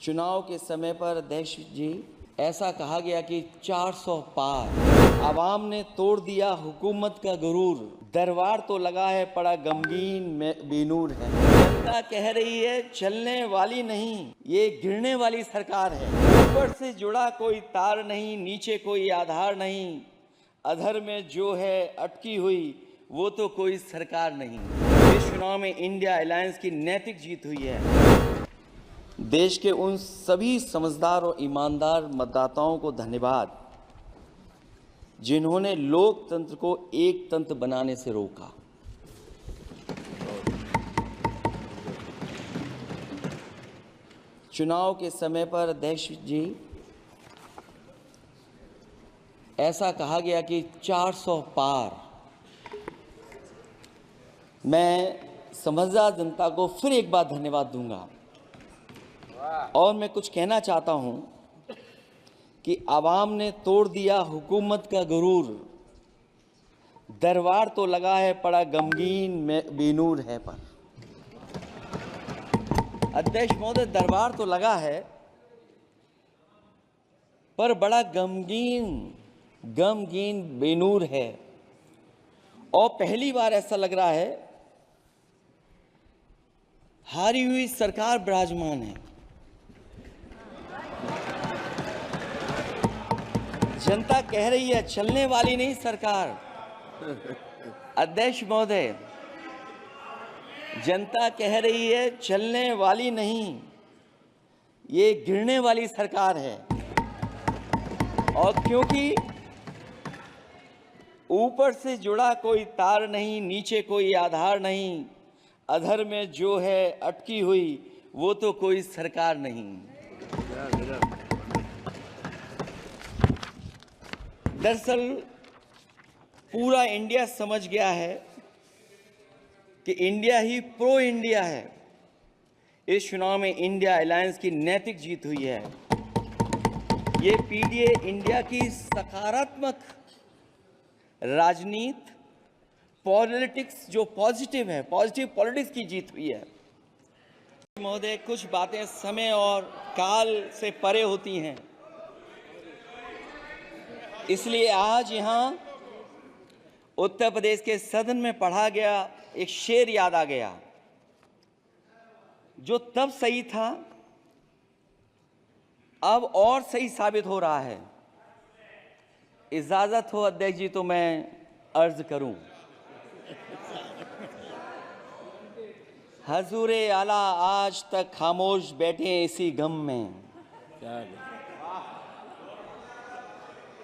चुनाव के समय पर अध्यक्ष जी ऐसा कहा गया कि 400 पार। आवाम ने तोड़ दिया हुकूमत का गुरूर, दरबार तो लगा है पड़ा गमगीन में बेनूर है। जनता कह रही है चलने वाली नहीं, ये गिरने वाली सरकार है। ऊपर से जुड़ा कोई तार नहीं, नीचे कोई आधार नहीं, अधर में जो है अटकी हुई वो तो कोई सरकार नहीं। इस चुनाव में इंडिया अलायंस की नैतिक जीत हुई है। देश के उन सभी समझदार और ईमानदार मतदाताओं को धन्यवाद जिन्होंने लोकतंत्र को एक तंत्र बनाने से रोका। चुनाव के समय पर अध्यक्ष जी ऐसा कहा गया कि 400 पार। मैं समझदार जनता को फिर एक बार धन्यवाद दूंगा और मैं कुछ कहना चाहता हूं कि आवाम ने तोड़ दिया हुकूमत का गुरूर, दरबार तो लगा है पड़ा गमगीन में बेनूर है। पर अध्यक्ष महोदय, दरबार तो लगा है पर बड़ा गमगीन बेनूर है। और पहली बार ऐसा लग रहा है हारी हुई सरकार विराजमान है। जनता कह रही है चलने वाली नहीं सरकार। अध्यक्ष महोदय, जनता कह रही है चलने वाली नहीं, ये गिरने वाली सरकार है। और क्योंकि ऊपर से जुड़ा कोई तार नहीं, नीचे कोई आधार नहीं, अधर में जो है अटकी हुई वो तो कोई सरकार नहीं। दरअसल पूरा इंडिया समझ गया है कि इंडिया ही प्रो इंडिया है। इस चुनाव में इंडिया अलायंस की नैतिक जीत हुई है। ये पीडीए इंडिया की सकारात्मक राजनीति, पॉलिटिक्स जो पॉजिटिव है, पॉजिटिव पॉलिटिक्स की जीत हुई है। महोदय, कुछ बातें समय और काल से परे होती हैं, इसलिए आज यहाँ उत्तर प्रदेश के सदन में पढ़ा गया एक शेर याद आ गया जो तब सही था, अब और सही साबित हो रहा है। इजाजत हो अध्यक्ष जी तो मैं अर्ज करूं। हजूरे आला आज तक खामोश बैठे इसी गम में,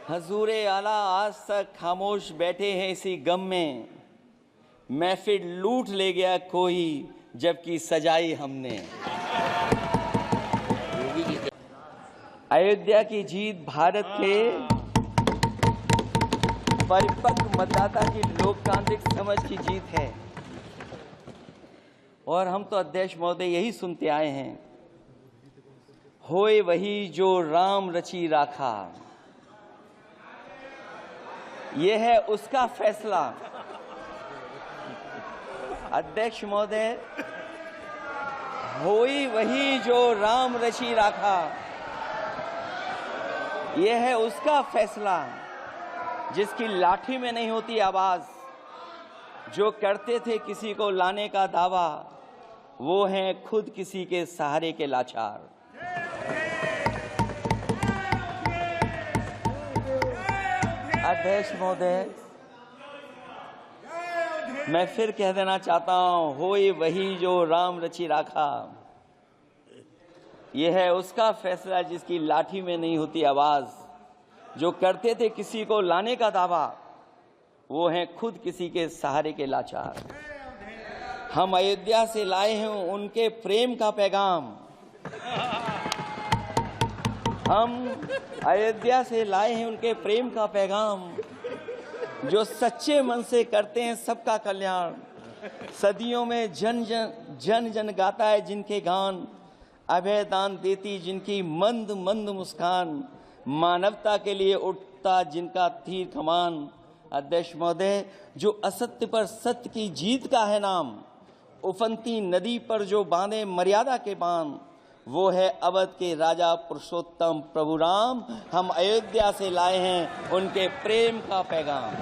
हजूरे आला आज तक खामोश बैठे हैं इसी गम में, महफिल लूट ले गया कोई जबकि सजाई हमने। अयोध्या की जीत भारत के परिपक्व मतदाता की लोकतांत्रिक समझ की जीत है। और हम तो अध्यक्ष महोदय यही सुनते आए हैं, होए वही जो राम रची राखा, ये है उसका फैसला। अध्यक्ष महोदय, होई वही जो राम रची राखा, ये है उसका फैसला जिसकी लाठी में नहीं होती आवाज, जो करते थे किसी को लाने का दावा, वो हैं खुद किसी के सहारे के लाचार। अध्यक्ष महोदय, मैं फिर कह देना चाहता हूं, होए वही जो राम रची राखा, यह है उसका फैसला जिसकी लाठी में नहीं होती आवाज, जो करते थे किसी को लाने का दावा, वो हैं खुद किसी के सहारे के लाचार। हम अयोध्या से लाए हैं उनके प्रेम का पैगाम, हम अयोध्या से लाए हैं उनके प्रेम का पैगाम, जो सच्चे मन से करते हैं सबका कल्याण। सदियों में जन जन गाता है जिनके गान, अभय दान देती जिनकी मंद मंद मुस्कान, मानवता के लिए उठता जिनका तीर कमान। अध्यक्ष महोदय, जो असत्य पर सत्य की जीत का है नाम, उफनती नदी पर जो बांधे मर्यादा के बांध, वो है अवध के राजा पुरुषोत्तम प्रभु राम। हम अयोध्या से लाए हैं उनके प्रेम का पैगाम।